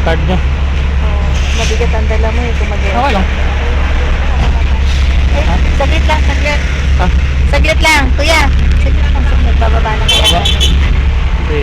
card nyo. Oh, mabigat ang dala mo eh kung mag-airport. Okay lang. Eh, saglit lang, saglit. Ha? Saglit lang, kuya. Saglit lang, saglit. Bababa na kaya. Baba? Hindi.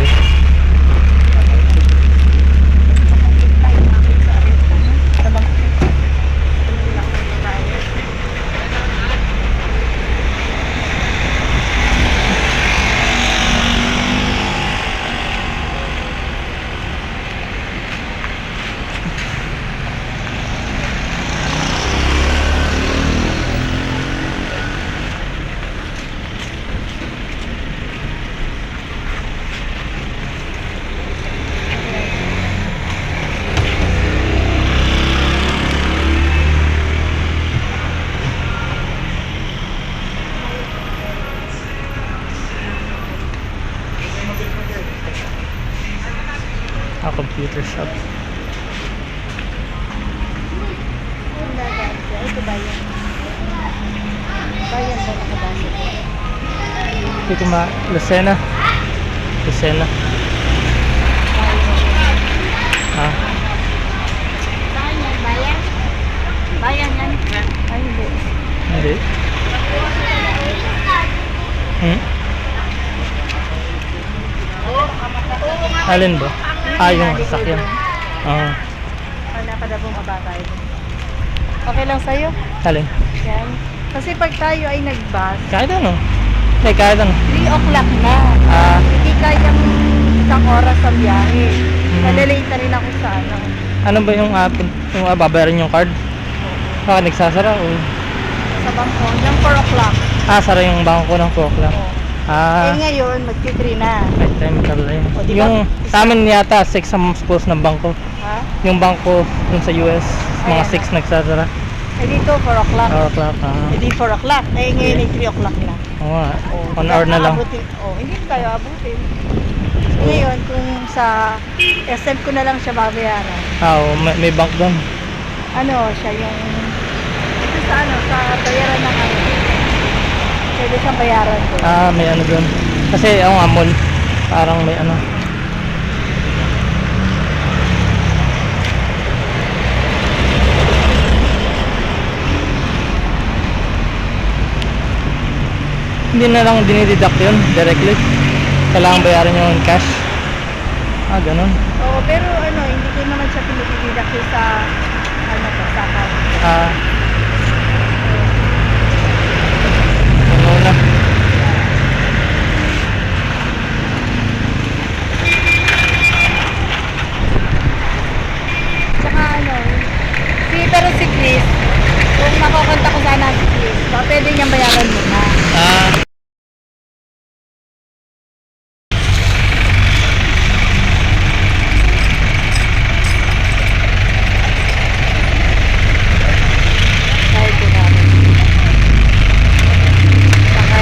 Computer shop. Ito bayan. Bayan ba nakabasa? Ito Lucena. Lucena. Ha? Saan yan? Bayan? Bayan yan? Ay, hindi. Hindi. Alin ba? Yung sasakyan. Oo. Wala pa na bumababa ito. Okay lang sa'yo? Alin? Yan. Kasi pag tayo ay nag-bus, Kahit ano. Hindi, kahit ano. 3 o'clock na. Hindi kayang isang oras ang biyahe. Nalalate na rin ako sa ano. Ano ba yung babayaran yung card? Baka nagsasara o? Sa bangko. Ng 4 o'clock. Sara yung bangko ng 4 o'clock. Oo. Ah, Eh ngayon, mag-3 na. right time pala yun. O, diba? Yung sa amin yata 6 ang suppose ng bangko. Ha? Yung bangko dun sa US, mga Ayan 6 nagsasara. Eh dito, 4 o'clock. 4 o'clock. Eh di 4 o'clock. Eh ngayon ay 3 o'clock na. Oo nga. Oh, 1 hour na lang. Hindi tayo abutin. Ngayon, kung sa SM ko na lang siya babayaran. Oo, may bank doon. Ano, siya yung ito sa ano, sa bayaran ng ano. Pwede siyang bayaran ko. May ano doon. Kasi nga mall. Parang may ano. Hindi na lang dinideduct yun directly. Kailangan bayaran yung cash. Ganun. Oo, pero ano, hindi ko naman siya pinipigilan ko sa ano to, sa account. Ano na. Tsaka ano, pero si Chris, kung makukonta ko sana si Chris, pwede niyang bayaran muna. Kahit ko namin. Saka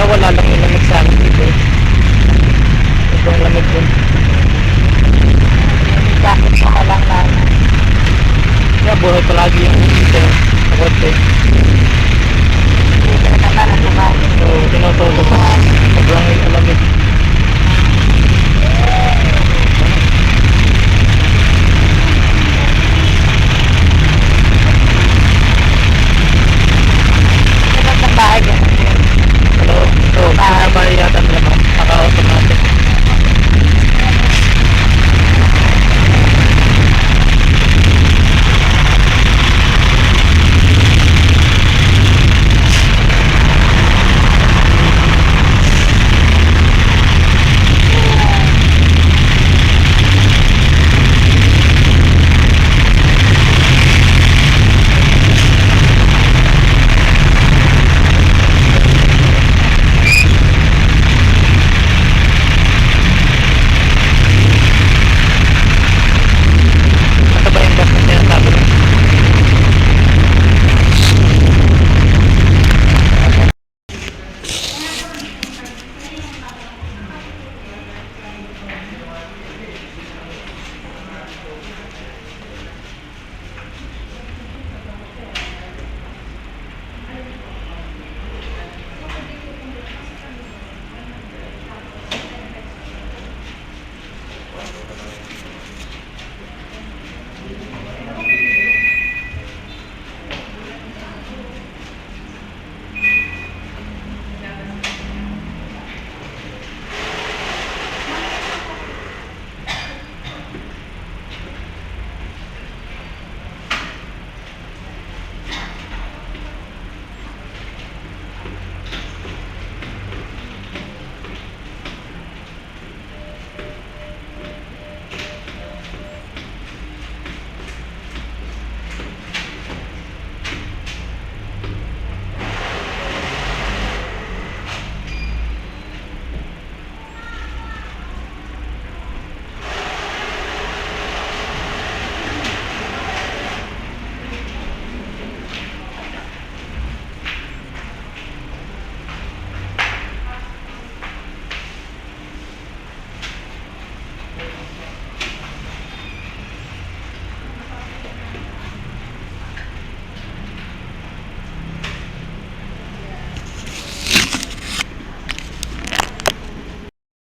wala lang yung lamig sa amin dito. Sobrang lamig dun. Bakit ka lang na Kaya buhay palagi yung heater sa kotse. dito naman ang naman. So, tinutulog ko. Sobrang lamig. Ito sa bahay ganun din. Hello? So, pinabali yata nila ma'am. Naka-automatic. Ito ba yung bus na sinasabi mo?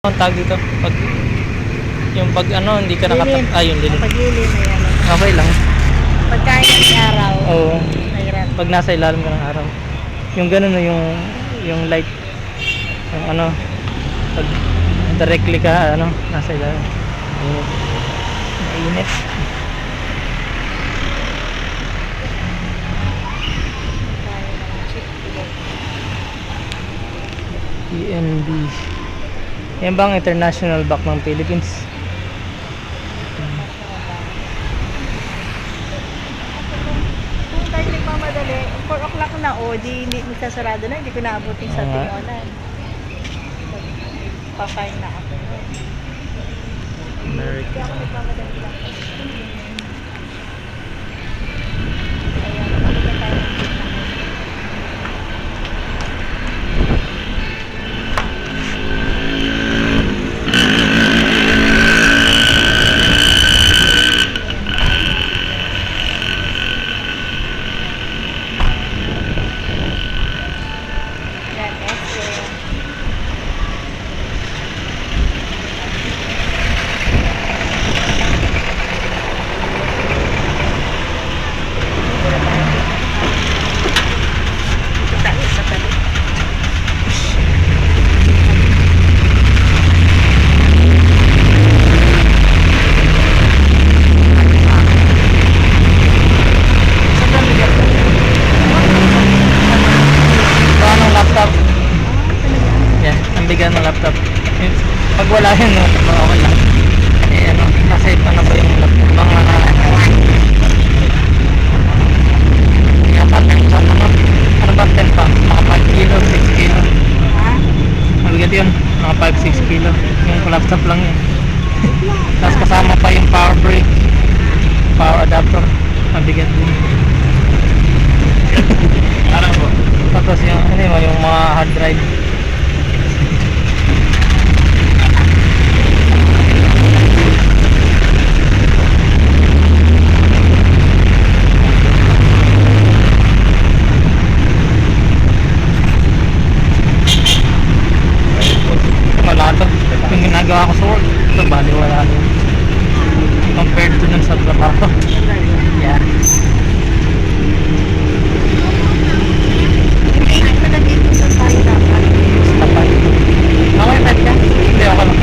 Ang tawag dito? Pag ano, hindi ka Lilim. yung lilim. Pag-lilim na yan. Okay lang. Pagkain ng araw. Oo. Mahirap. Pag nasa ilalim ka ng araw. Yung ganun no, yung light. Yung ano, pag directly ka, ano, nasa ilalim. Mainit. Mainit. PNB. Yan ba ang International Bank ng Philippines? Kung tayo nagmamadali, 4 o'clock na o, di hindi magsasarado na, hindi ko naabutin sa Oo nga. tingonan. Pa-fine na ako. Hindi American. ako nagmamadali lang. Ayan, nakalimutan tayo ng gitna. Yan, SM. Dito tayo sa tabi. Sobrang bigat. Ito anong laptop? Talaga. Yan, ang bigat ng laptop. Pag wala yun, no, okay lang. Eh ano, kasi ano ba yung laptop? Mga ano ba 10 pa? Mga 5 kilo, 6 kilo. Ha? Mabigat yun, mga 5-6 kilo. Yung laptop lang yun. Tapos kasama pa yung power brick, power adapter. Mabigat din. Tapos yung, ano yun, yung mga hard drive. ginagawa ko sa work. Ito, bali wala rin. Compared to dun sa trabaho. Yeah. Tapat. Okay, pet ka? Hindi, ako lang.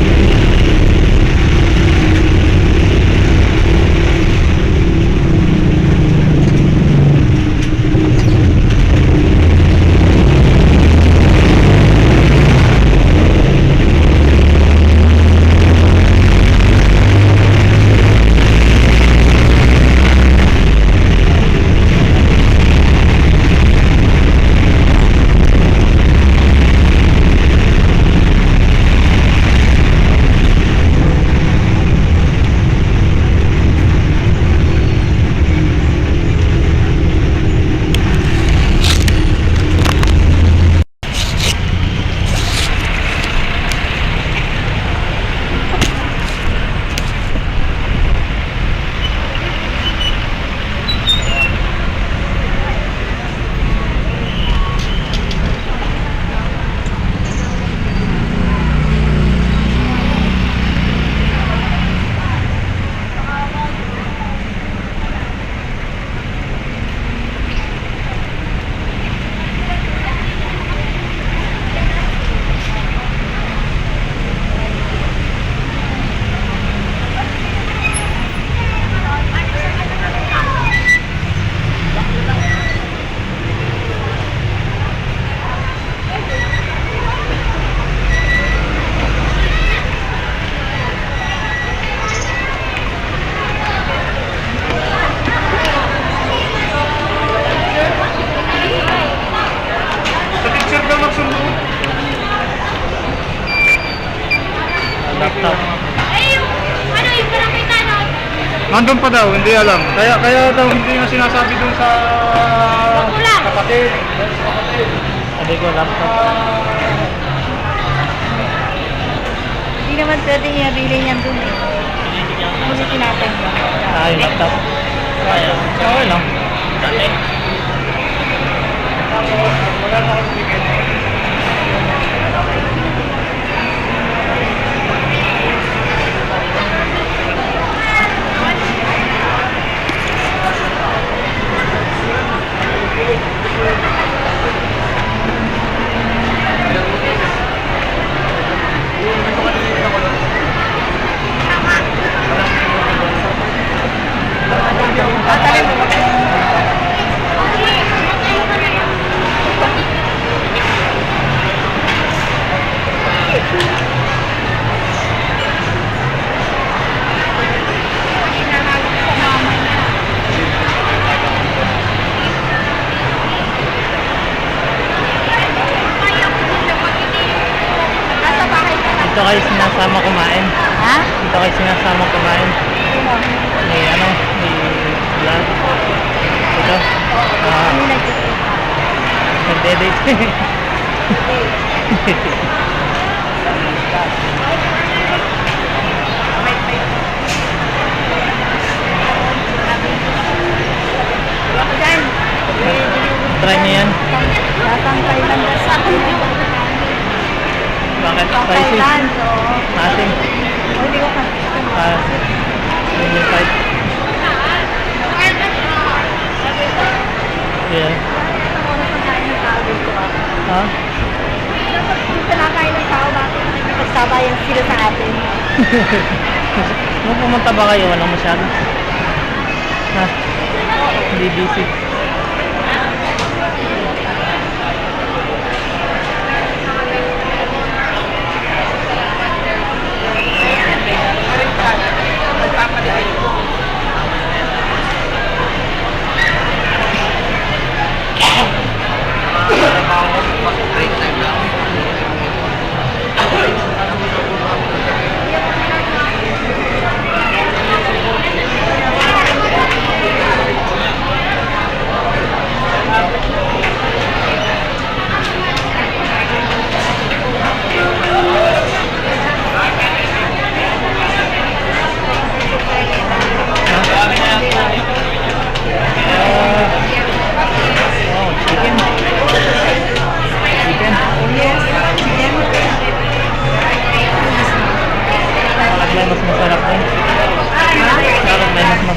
Laptop. Nandun pa daw, hindi alam. Kaya daw hindi na sinasabi dun sa kapatid. Sabi ko, laptop. Hindi naman pwede i-relay niyan dun eh. Ulitin natin. Ah, yung laptop. Okay lang. Wala na akong bigyan. Dito kayo sinasama kumain. Ha? Dito kayo sinasama kumain. May ano, may vlog. Ito. Ano nag-date? Nagde-date. Diyan. Try niyo yan. Lasang Thailand sa akin. Bakit? Pang Spicy? Thailand, oo. Asim. O, hindi ko kasi. Ah, yun yung type. Yeah. Ang oras na kain ng tao dito ah. Ha? Dapat kung kinakain ng tao, bakit nagsabayan sila sa atin? Nung pumunta ba kayo, walang masyado? Ha? Hindi busy.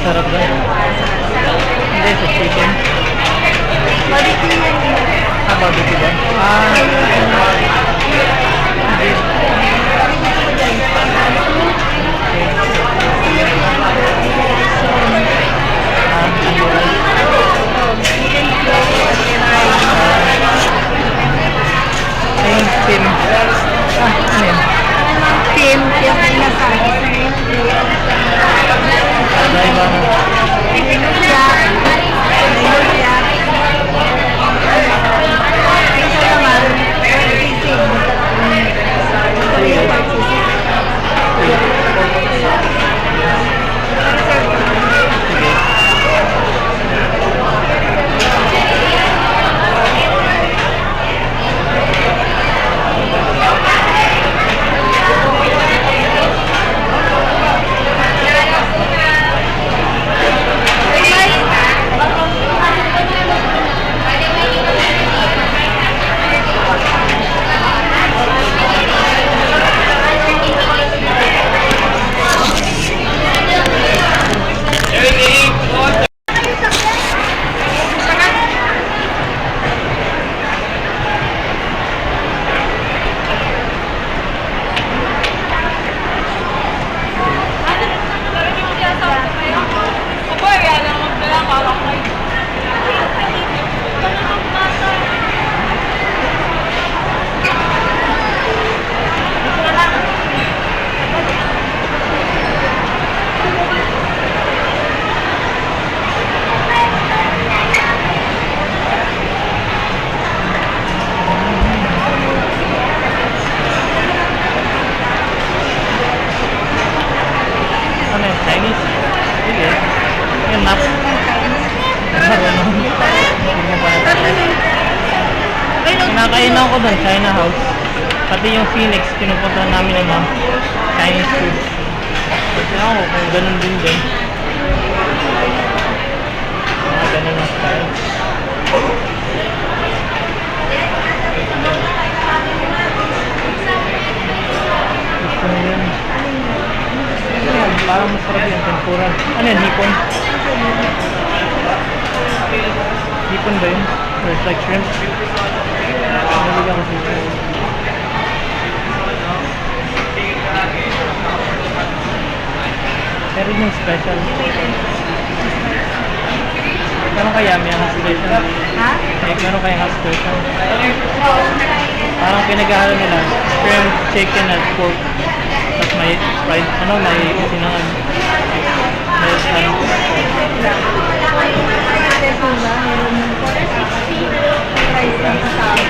Masarap ba? Hindi, sa chicken. Barbecue yan. Ah, barbecue ba? Ah, hindi. Ah, ayun, Tim. Ah, ano yun? Tim, yung inasal. Dahil ba? Ano yun? Chinese? Sige. Yun, nap. Marunong. Hindi mo pa natin. Kinakain ako doon, China House. Pati yung Phoenix, pinupunta namin ng Chinese food. Kasi ako, kung ganun din din. Mga ganun na style. Gusto mo yun? Yan, parang masarap yung tempura. Ano yan, hipon? Hipon ba yun? Or it's like shrimp? Nalagyan ko sa hipon. Pero yung special. Meron kaya may hot special? Ha? Meron kaya hot special? Parang pinaghahalo nila. Shrimp, chicken, at pork. Tapos may fried, may sinangan. May Tempura, meron yung 460 price lang kasama.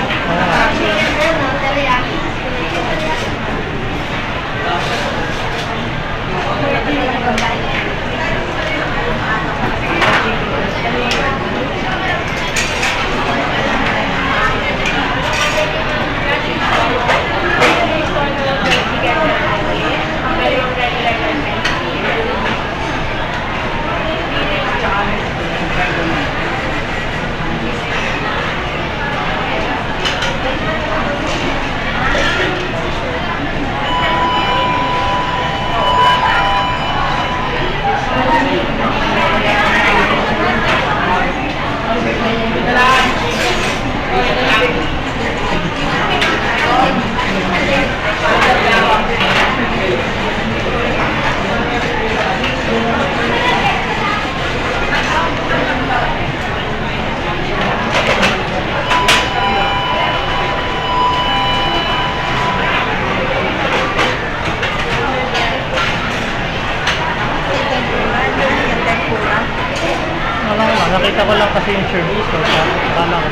Nakita ko lang kasi yung service so kala ko.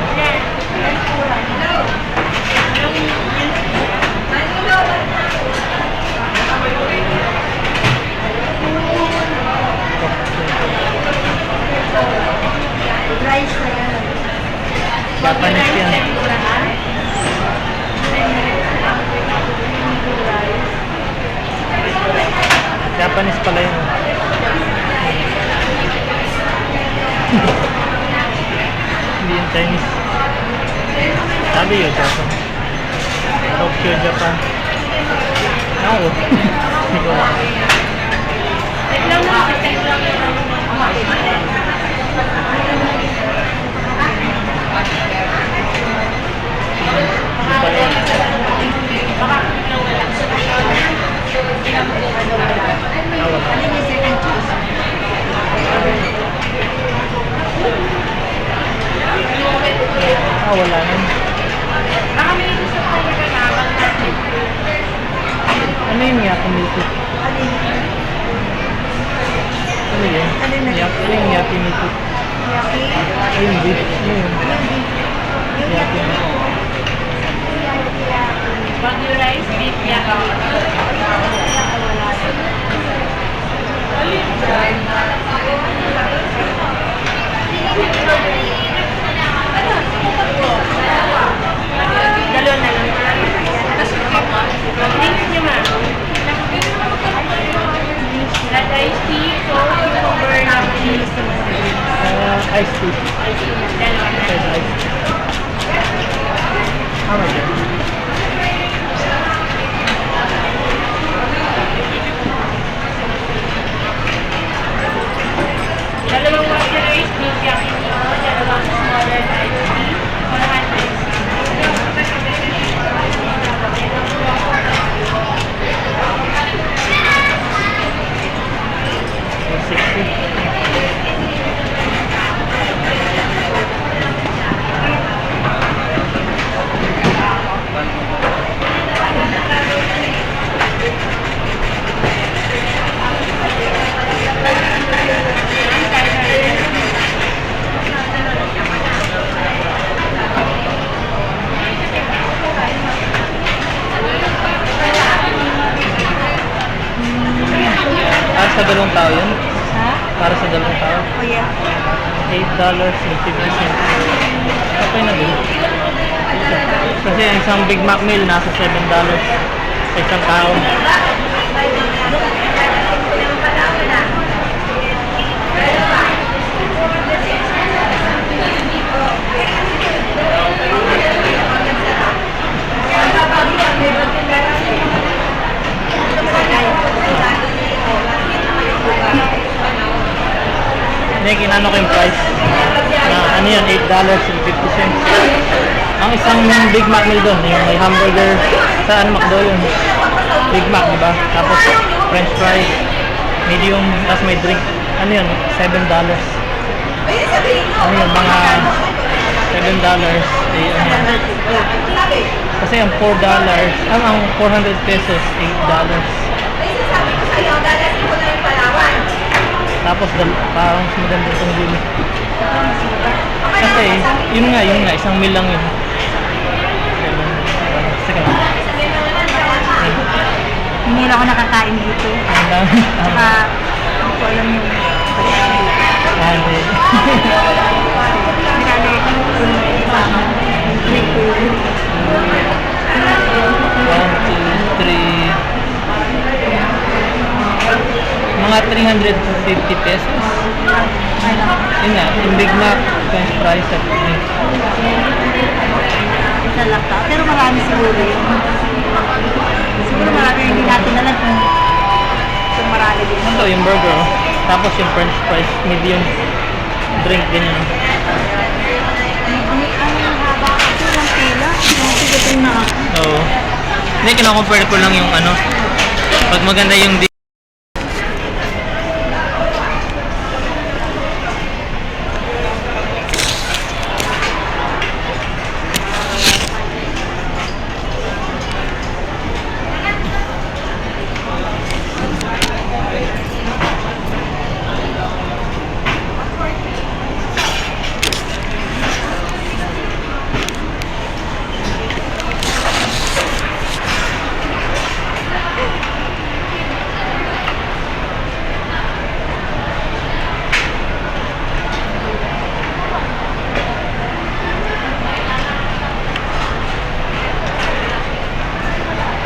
Rice na yan. Japanese yan. Japanese pala yun. Hindi yung Chinese. Sabi yun, Japan. Tokyo, Japan. Ako. Hindi ko alam. Wala na. Ano yung Yaki Milk? Ano yun? Ano na? Ano yung Yaki Milk? Yaki? Ay, hindi. Ano yun? Yung Yaki yaki. Milk. Bagyo rice, beef yaki. Dalawa na lang. Drinks niyo, ma'am. Red iced tea, Coke, cucumber, lemon. Iced tea. Dalawa na. Iced tea. How much? Dalawang water ice, beef yaki nito, dalawang smaller iced tea, 60. Para sa dalawang tao yun? Ha? Para sa dalawang tao? Oh, yeah. $8.50. Okay na din. Kasi ang isang Big Mac meal nasa $7 sa isang tao. Hindi, kinano ko yung price. Ano yun, $8.50. Ang isang Big Mac meal doon, yung may hamburger sa McDo yun. Big Mac, diba? Tapos French fries, medium, tapos may drink. Ano yun, $7. Ano yun, mga $7. Eh, ano yun. Kasi ang $4, ang 400 pesos, $8. Tapos parang mas maganda itong deal. Kasi yun nga, isang meal lang yun. Sige lang. Hindi na ako nakakain dito. Ang dami. Saka, hindi ko alam yung Hindi. nilalagay ko yung kasama. Drink ko yun. 1, 2, 3. Mga 350 pesos. Yun nga, yung Big Mac, French fries at drink. Isa lang ka. Pero marami siguro yun. Siguro marami yung hindi natin alam kung marami din. Ano to, yung burger, oh. Tapos yung French fries, medium drink din yun. Ang haba kasi ng pila. Yung tigating na ako. Oo. Hindi, kinakompare ko lang yung ano. Pag maganda yung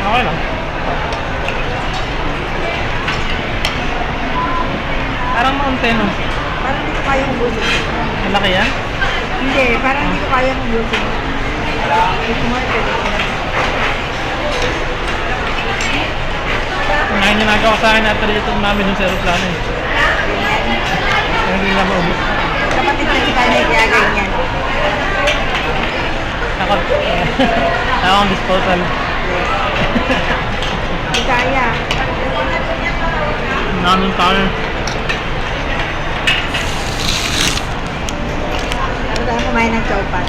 okay lang. Parang maunti, no? Parang hindi ko kayang ubusin. Malaki yan? Hindi, parang hindi ko kayang ubusin. Hindi ko nga pwede. Ngayon yung nagawa sa akin na dito namin yung sa aeroplano eh. nila maubos. Kapatid na si Kanye, kaya ganyan. Ako, ako ang disposal. Hindi kaya. Namin tayo. Ano tayo kumain ng chowpan?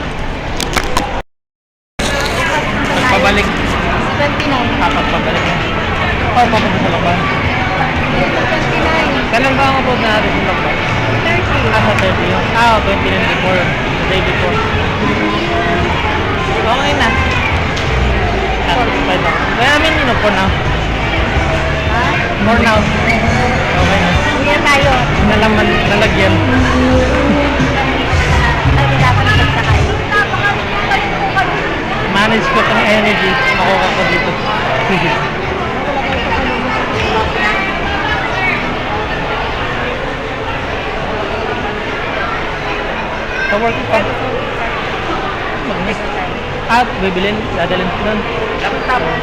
Pabalik. 29. Apat pabalik. Oh, papunta sa Lakban. 29. Kailan ba ang upload na natin sa Lakban? 30. Sa 30 yun. 29 before. The day before. Okay na. Satisfied ako. Kaya amin yun, for now. Ha? For now. Okay na. Uwi na tayo. Nalaman, nalagyan. Ay, dapat nagsakay. Manage ko itong energy. Makuha ko dito. Sa work pa. Bibilin? Dadalhin ko doon? Dapat tapos.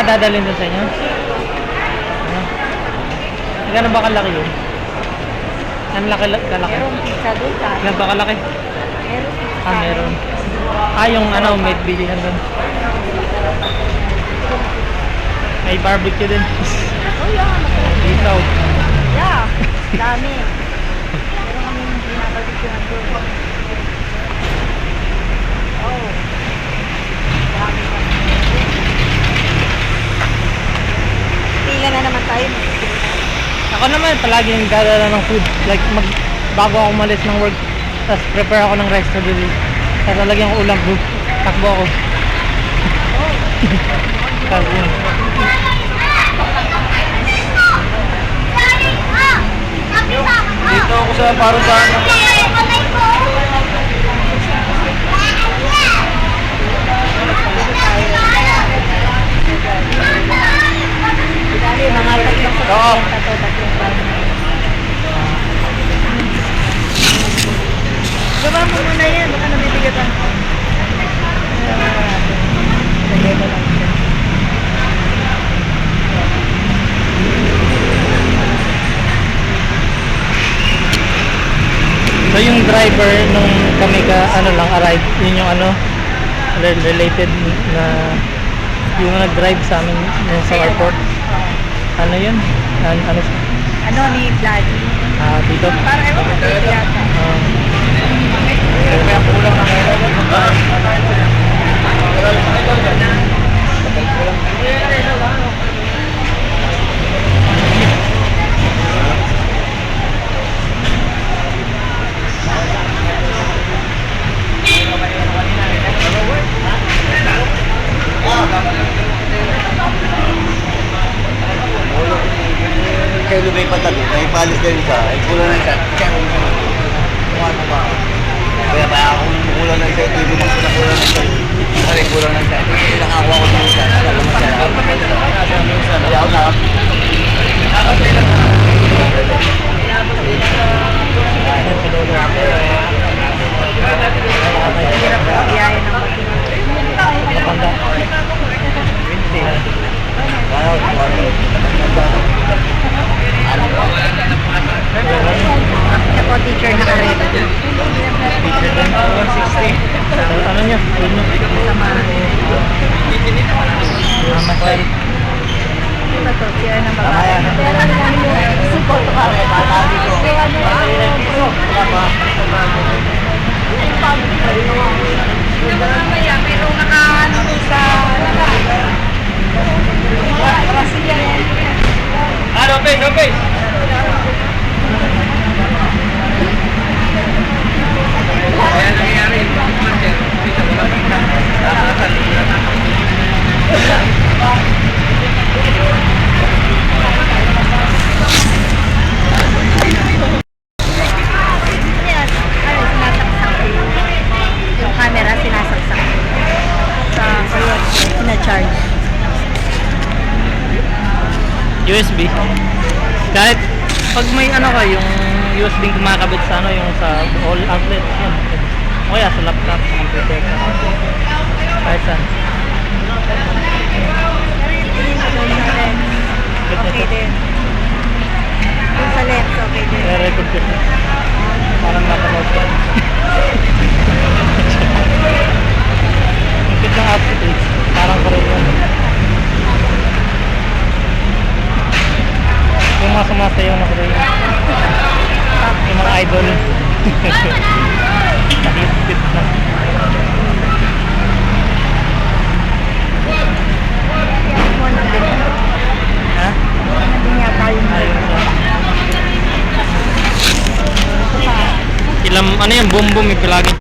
Dadalhin doon sa inyo? Ano? Gano'n ba kalaki yun? Ang kalaki? Merong pizza doon ka. Gano'n ba kalaki? Meron pizza. Meron. Yung may bilihan doon. May barbecue din. Oh, yeah. Isaw. Yeah. Dami. Meron kami binabarbecue doon. Oh. Dami kami. Pila na naman tayo. Ako naman, palagi yung dadala ng food. Like, bago ako umalis ng work, tapos prepare ako ng rice to deliver. Tapos lalagyan ko ulam, bro. Takbo ako. Tapos yun. Dito ako sa Parusahan. Dali, mga tatlong Oo. tatlong pan. Gaba mo muna yan, baka nabibigat ang... Lagay mo lang siya. So yung driver nung kami arrive, yun yung related na yung nag-drive sa amin yung sa airport. Ano yun? Ano siya? Ano ni Vladdy? Dito. Parang ewan ko dito yata. Kaya kulang na Kayo lumipat na doon, may palis din sa, ay kulang na isa. Kaya kaya ako kulang na isa, hindi mo kulang na isa. Kasi kulang na isa, hindi nakakuha ko ng isa. Alam mo siya, kaya ako na. Hirap ang biyaya ng Kapanda. Ako teacher na ka-ready. Ano niya? Mamasay. Ito to, siya ng babae. Support ka. Mamaya, mayroong nakaano sa Brazilian. Okay. Kaya nangyayari yung master. Dito ko Yan, sinasaksak ko yung camera, sinasaksak ko. Sa ayun, sina-charge. USB. Kahit pag may yung USB kumakabit sa yung sa all outlet, yan. O kaya sa laptop, sa computer. Kahit saan. Okay din. Yung sa lens, okay din. Record ko siya. sumasayaw na ko yung mga idol. Nakitip na. Ha? Nandun yata yung Ayun siya. Ilang, ano yung boom boom yung palagi?